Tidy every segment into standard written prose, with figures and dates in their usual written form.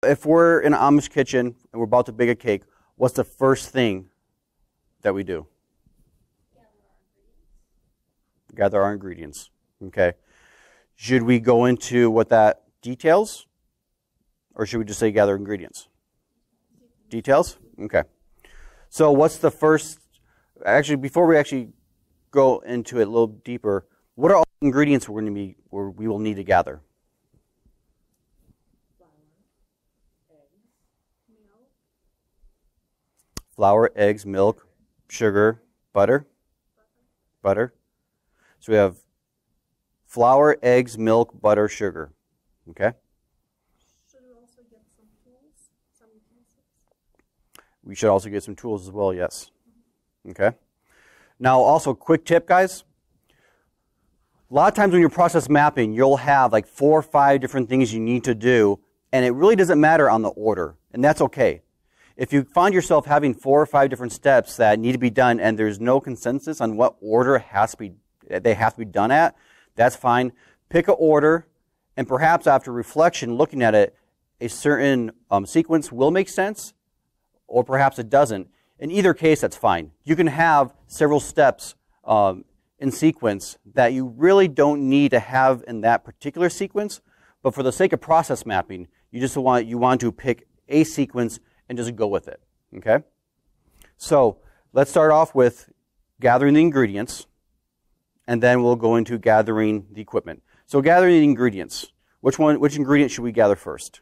If we're in an Amish kitchen and we're about to bake a cake, what's the first thing that we do? Gather our ingredients. Okay. Should we go into what that details? Or should we just say gather ingredients? Details? Okay. So what's the first, actually, before we actually go into it a little deeper, what are all the ingredients we will need to gather? Flour, eggs, milk, sugar, butter. Butter. So we have flour, eggs, milk, butter, sugar. Okay? Should we also get some tools, some utensils? We should also get some tools as well, yes. Okay? Now, also, quick tip, guys. A lot of times when you're process mapping, you'll have like 4 or 5 different things you need to do, and it really doesn't matter on the order, and that's okay. If you find yourself having 4 or 5 different steps that need to be done and there's no consensus on what order they have to be done at, that's fine. Pick an order, and perhaps after reflection, looking at it, a certain sequence will make sense, or perhaps it doesn't. In either case, that's fine. You can have several steps in sequence that you really don't need to have in that particular sequence, but for the sake of process mapping, you want to pick a sequence and just go with it. Okay? So let's start off with gathering the ingredients, and then we'll go into gathering the equipment. So gathering the ingredients. Which ingredient should we gather first?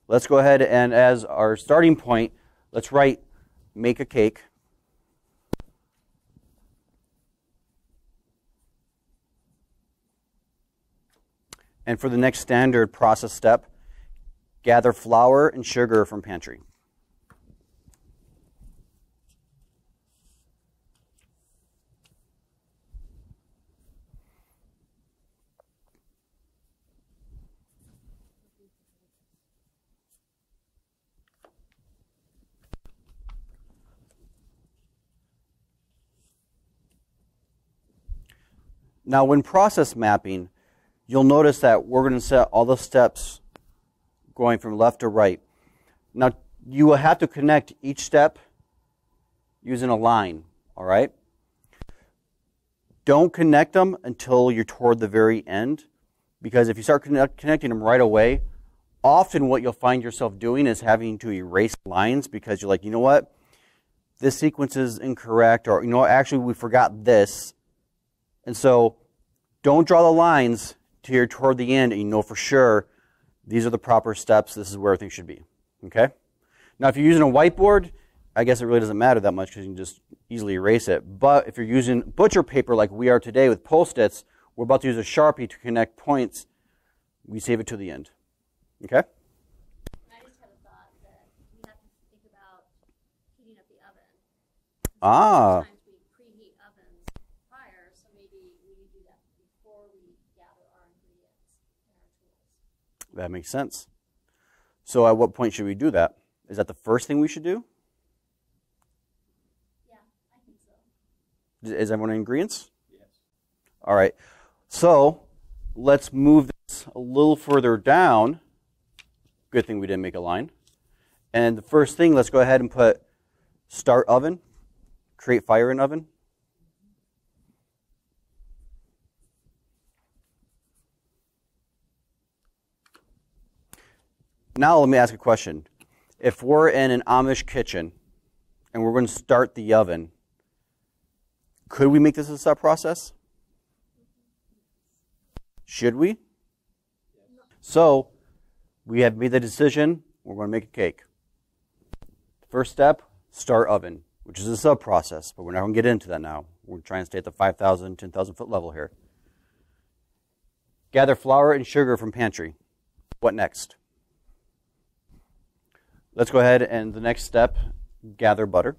Let's go ahead and as our starting point, let's write make a cake. And for the next standard process step, gather flour and sugar from pantry. Now, when process mapping, you'll notice that we're going to set all the steps going from left to right. Now, you will have to connect each step using a line, all right? Don't connect them until you're toward the very end, because if you start connecting them right away, often what you'll find yourself doing is having to erase lines because you're like, you know what? This sequence is incorrect, or, you know, actually we forgot this. And so don't draw the lines till you're toward the end and you know for sure these are the proper steps, this is where everything should be. Okay? Now if you're using a whiteboard, I guess it really doesn't matter that much because you can just easily erase it. But if you're using butcher paper like we are today with Post-its, we're about to use a Sharpie to connect points. We save it to the end. Okay? I just had a thought that we have to think about heating up the oven. Ah. Sometimes we preheat ovens prior, so maybe we do that before we gather our ingredients and our tools. That makes sense. So at what point should we do that? Is that the first thing we should do? Yeah, I think so. Is everyone in ingredients? Yes. All right. So let's move this a little further down. Good thing we didn't make a line. And the first thing, let's go ahead and put start oven, create fire in oven. Now let me ask a question. If we're in an Amish kitchen and we're going to start the oven, could we make this a step process? Should we? So we have made the decision, we're going to make a cake. First step, start oven, which is a sub-process, but we're not going to get into that now. We're trying to stay at the 5,000, 10,000 foot level here. Gather flour and sugar from pantry. What next? Let's go ahead and the next step, gather butter.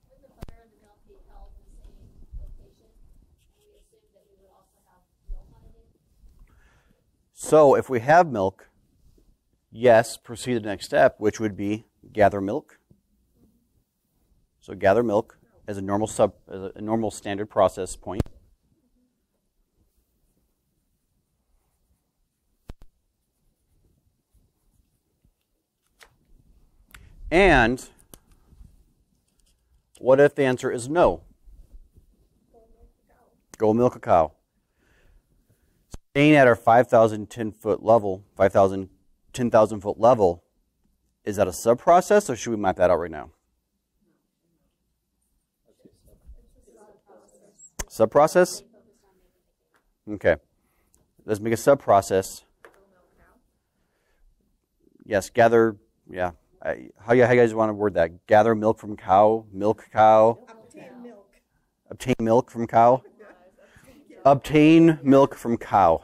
Would the butter and the milk be held in the same location? And we assume that we would also have milk underneath? So if we have milk, yes, proceed to the next step, which would be gather milk. So gather milk as a normal standard process point. And what if the answer is no? Go milk a cow. Staying at our 5,000 10-foot level, 5,000 10,000 foot level, is that a sub-process, or should we map that out right now? Sub-process? Okay. Let's make a sub-process. Yes, gather, yeah. How you guys want to word that? Gather milk from cow, milk cow. Obtain milk. Obtain milk from cow. Obtain milk from cow.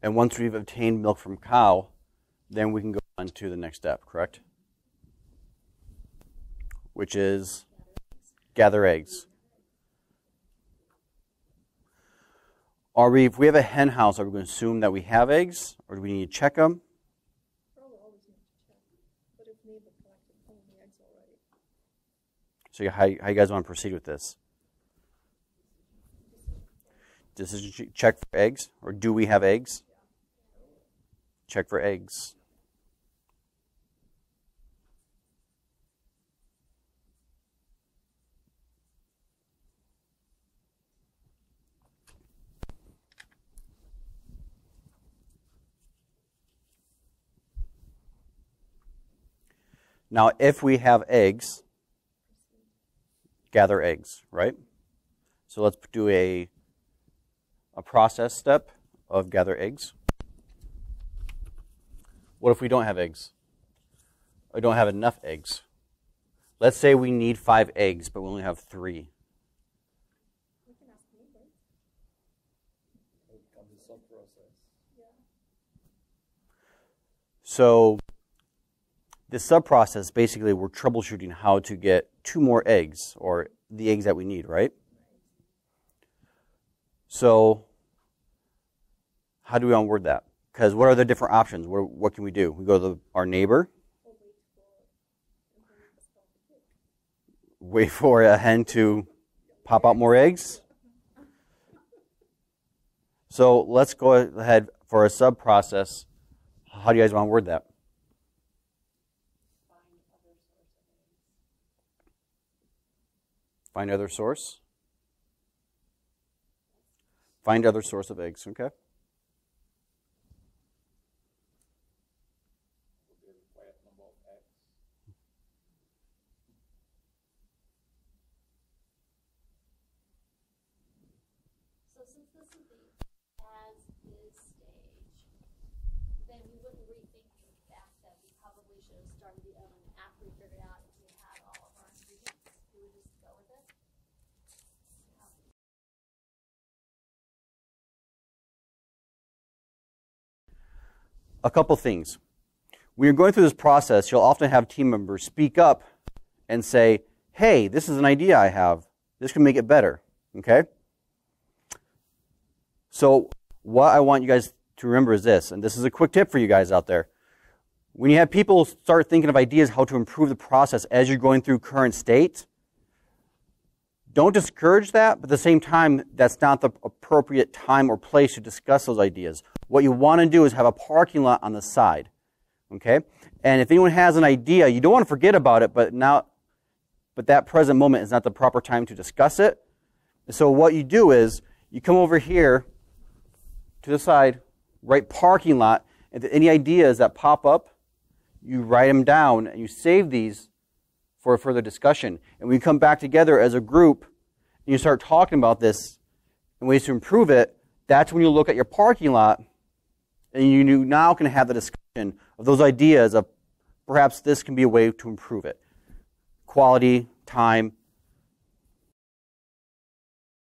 And once we've obtained milk from cow, then we can go on to the next step, correct? Which is gather eggs. If we have a hen house, are we going to assume that we have eggs, or do we need to check them? Probably always need to check. But if neighbor collected home the eggs already. So how you guys want to proceed with this? Decision check for eggs, or do we have eggs? Check for eggs. Now, if we have eggs, gather eggs, right? So let's do a process step of gather eggs. What if we don't have eggs? Or don't have enough eggs? Let's say we need 5 eggs, but we only have 3. We can ask neighbors. So this sub-process, basically, we're troubleshooting how to get 2 more eggs, or the eggs that we need, right? So how do we unword that? Because what are the different options? What can we do? We go to our neighbor. Wait for a hen to pop out more eggs. So let's go ahead for a sub-process. How do you guys want to word that? Find other source. Find other source of eggs, okay? So since this is the as-is stage, then we wouldn't rethink the fact that we probably should have started the oven after we figured out if we had all of our ingredients. We would just go with it. A couple things. When you're going through this process, you'll often have team members speak up and say, hey, this is an idea I have. This can make it better, okay? So what I want you guys to remember is this, and this is a quick tip for you guys out there. When you have people start thinking of ideas how to improve the process as you're going through current state, don't discourage that, but at the same time, that's not the appropriate time or place to discuss those ideas. What you want to do is have a parking lot on the side, okay? And if anyone has an idea, you don't want to forget about it, but that present moment is not the proper time to discuss it. So what you do is you come over here to the side, write parking lot, and any ideas that pop up, you write them down and you save these for further discussion. And when you come back together as a group and you start talking about this and ways to improve it, that's when you look at your parking lot and you now can have the discussion of those ideas of perhaps this can be a way to improve it. Quality, time,